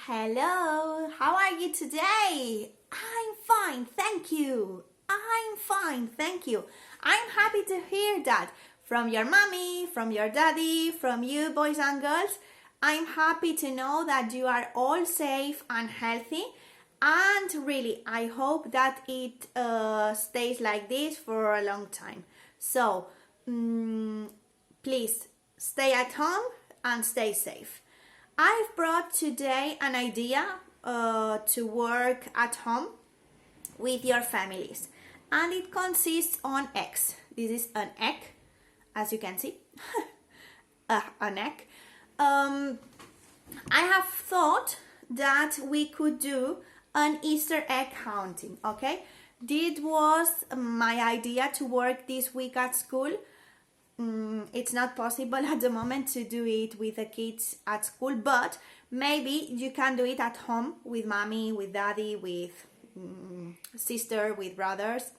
Hello, how are you today? I'm fine, thank you. I'm fine, thank you. I'm happy to hear that from your mommy, from your daddy, from you boys and girls. I'm happy to know that you are all safe and healthy. And really, I hope that it stays like this for a long time. So, please stay at home and stay safe. I've brought today an idea to work at home with your families, and it consists on eggs. This is an egg, as you can see, an egg. I have thought that we could do an Easter egg hunting, okay? This was my idea to work this week at school. It's not possible at the moment to do it with the kids at school, but maybe you can do it at home with mommy, with daddy, with sister, with brothers,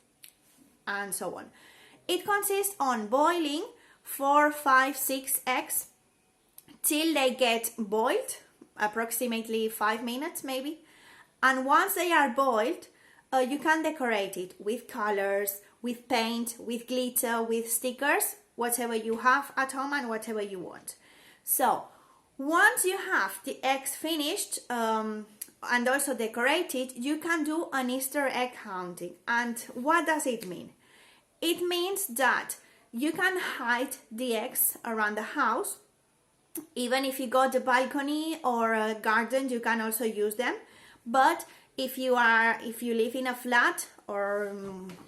and so on. It consists on boiling 4, 5, 6 eggs till they get boiled, approximately 5 minutes maybe. And once they are boiled, you can decorate it with colors, with paint, with glitter, with stickers, whatever you have at home and whatever you want. So once you have the eggs finished and also decorated, you can do an Easter egg hunting. And what does it mean? It means that you can hide the eggs around the house. Even if you got a balcony or a garden, you can also use them. But if you live in a flat or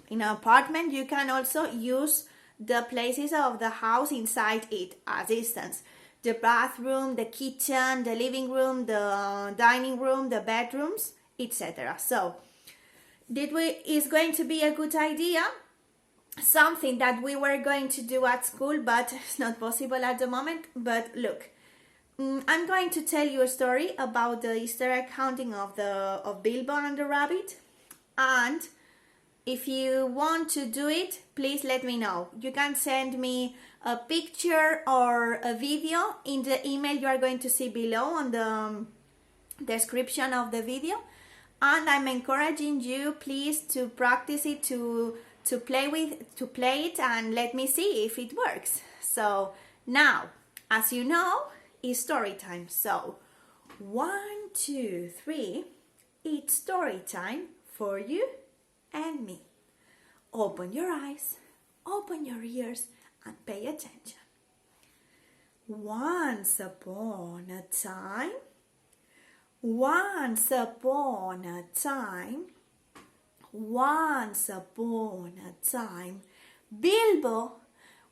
in an apartment, you can also use the places of the house inside it as instance. The bathroom, the kitchen, the living room, the dining room, the bedrooms, etc. So this is going to be a good idea. Something that we were going to do at school, but it's not possible at the moment. But look, I'm going to tell you a story about the Easter egg hunting of Bilbo and the rabbit. And if you want to do it, please let me know. You can send me a picture or a video in the email you are going to see below on the description of the video. And I'm encouraging you, please, to practice it, to play it, and let me see if it works. So now, as you know, it's story time. So 1, 2, 3, it's story time for you and me. Open your eyes, open your ears, and pay attention. Once upon a time, once upon a time, once upon a time, Bilbo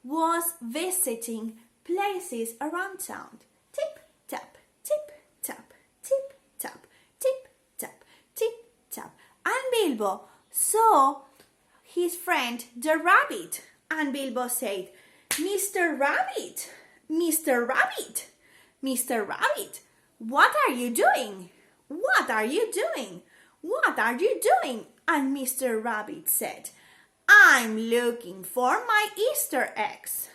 was visiting places around town. Tip, tap, tip, tap, tip, tap, tip, tap, tip, tap. And Bilbo saw his friend the rabbit, and Bilbo said, Mr. Rabbit, Mr. Rabbit, Mr. Rabbit, what are you doing? What are you doing? What are you doing? And Mr. Rabbit said, I'm looking for my Easter eggs.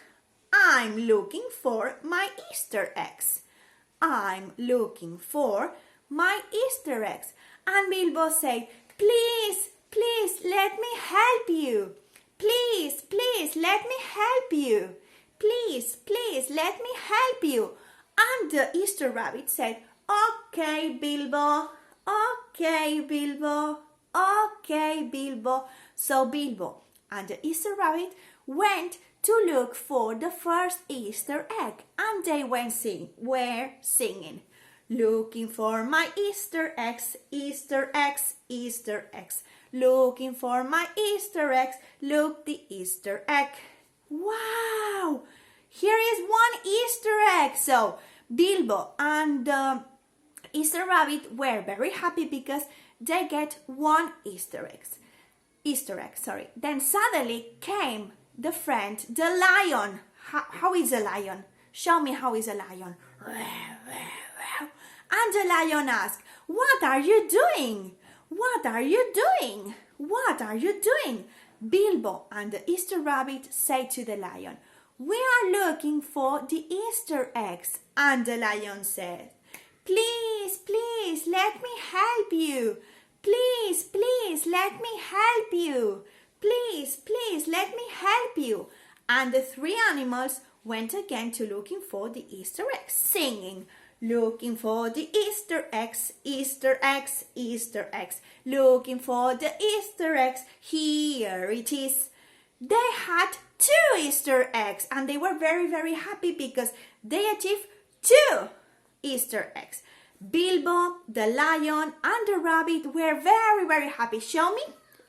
I'm looking for my Easter eggs. I'm looking for my Easter eggs. And Bilbo said, please, please, let me help you. Please, please, let me help you. Please, please, let me help you. And the Easter Rabbit said, okay, Bilbo. Okay, Bilbo. Okay, Bilbo. So Bilbo and the Easter Rabbit went to look for the first Easter egg, and they were singing, looking for my Easter eggs, Easter eggs, Easter eggs. Looking for my Easter eggs, look the Easter egg. Wow! Here is one Easter egg. So Bilbo and the Easter Rabbit were very happy because they get one Easter egg. Then suddenly came the friend, the lion. How is a lion? Show me how is a lion. And the lion asked, what are you doing? What are you doing? What are you doing? Bilbo and the Easter Rabbit say to the lion, we are looking for the Easter eggs. And the lion said, please, please, you. Please, please, let me help you. Please, please, let me help you. And the three animals went again to looking for the Easter eggs, singing, looking for the Easter eggs, Easter eggs, Easter eggs, looking for the Easter eggs, here it is. They had 2 Easter eggs and they were very, very happy because they achieved 2 Easter eggs. Bilbo, the lion, and the rabbit were very, very happy. Show me.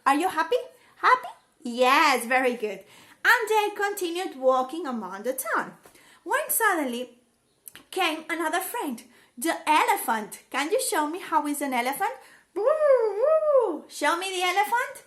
Are you happy? Happy? Yes, very good. And they continued walking among the town. When suddenly came another friend, the elephant. Can you show me how is an elephant? Show me the elephant.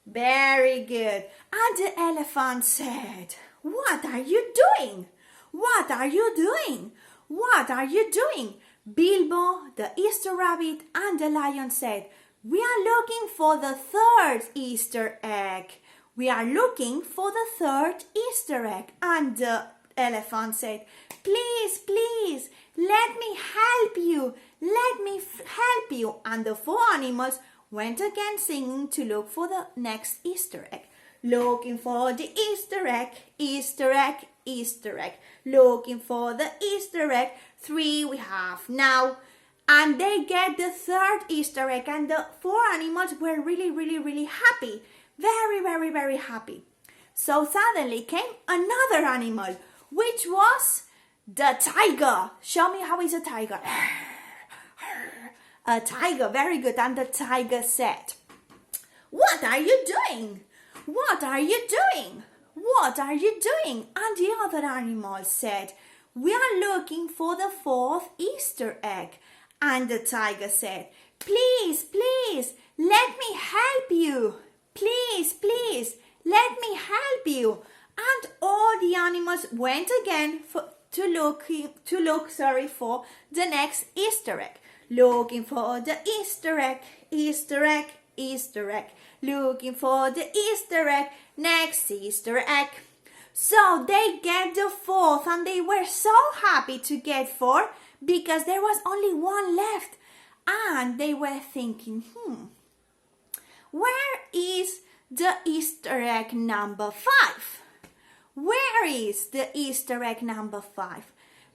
Very good. And the elephant said, what are you doing? What are you doing? What are you doing? Bilbo, the Easter rabbit, and the lion said, we are looking for the 3rd Easter egg. We are looking for the 3rd Easter egg. And the elephant said, please, please, let me help you. Let me help you. And the 4 animals went again singing to look for the next Easter egg. Looking for the Easter egg, Easter egg, Easter egg. Looking for the Easter egg. 3 we have now. And they get the 3rd Easter egg and the 4 animals were really, really, really happy. Very, very, very happy. So suddenly came another animal, which was the tiger. Show me how is a tiger. A tiger, very good. And the tiger said, what are you doing? What are you doing? What are you doing? And the other animal said, we are looking for the 4th Easter egg. And the tiger said, please, please, let me help you. Please, please, let me help you. And all the animals went again to look for the next Easter egg. Looking for the Easter egg, Easter egg, Easter egg. Looking for the Easter egg, next Easter egg. So they get the 4th and they were so happy to get 4 because there was only 1 left. And they were thinking, where is the Easter egg number 5? Where is the Easter egg number 5?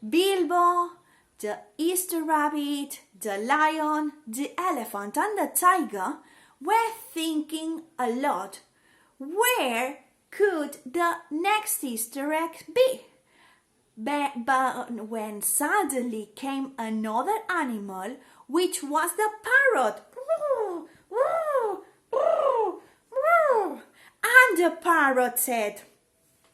Bilbo, the Easter rabbit, the lion, the elephant, and the tiger were thinking a lot. Where could the next Easter egg be? But when suddenly came another animal, which was the parrot. And the parrot said,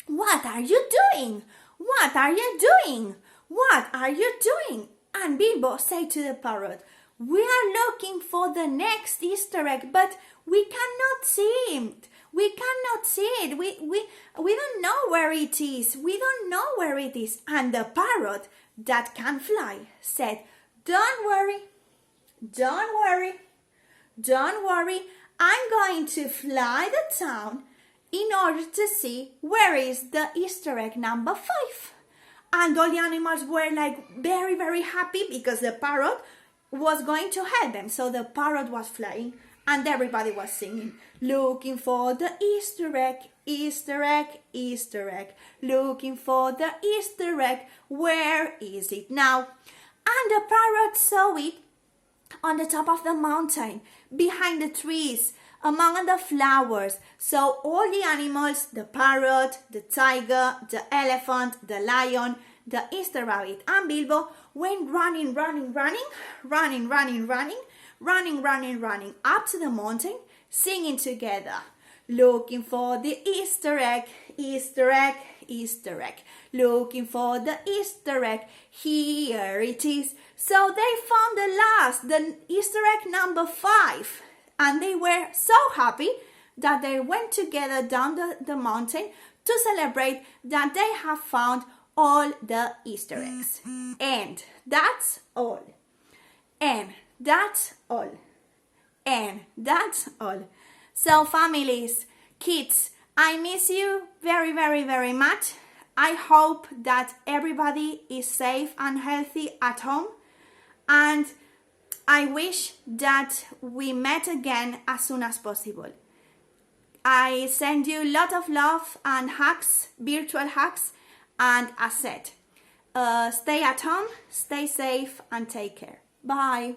what are you doing? What are you doing? What are you doing? And Bilbo said to the parrot, we are looking for the next Easter egg, but we cannot see it. We cannot see it. We don't know where it is. We don't know where it is. And the parrot that can fly said, don't worry. Don't worry. Don't worry. I'm going to fly the town in order to see where is the Easter egg number 5. And all the animals were like very, very happy because the parrot was going to help them. So the parrot was flying and everybody was singing, looking for the Easter egg, Easter egg, Easter egg. Looking for the Easter egg, where is it now? And the parrot saw it on the top of the mountain, behind the trees, among the flowers. So all the animals, the parrot, the tiger, the elephant, the lion, the Easter rabbit, and Bilbo went running up to the mountain, singing together, looking for the Easter egg, Easter egg, Easter egg. Looking for the Easter egg, here it is. So they found the Easter egg number 5. And they were so happy that they went together down the mountain to celebrate that they have found all the Easter eggs. And that's all. And that's all. And that's all. So families, kids, I miss you very, very, very much. I hope that everybody is safe and healthy at home. And I wish that we met again as soon as possible. I send you a lot of love and hugs, virtual hugs, and as said, stay at home, stay safe, and take care. Bye.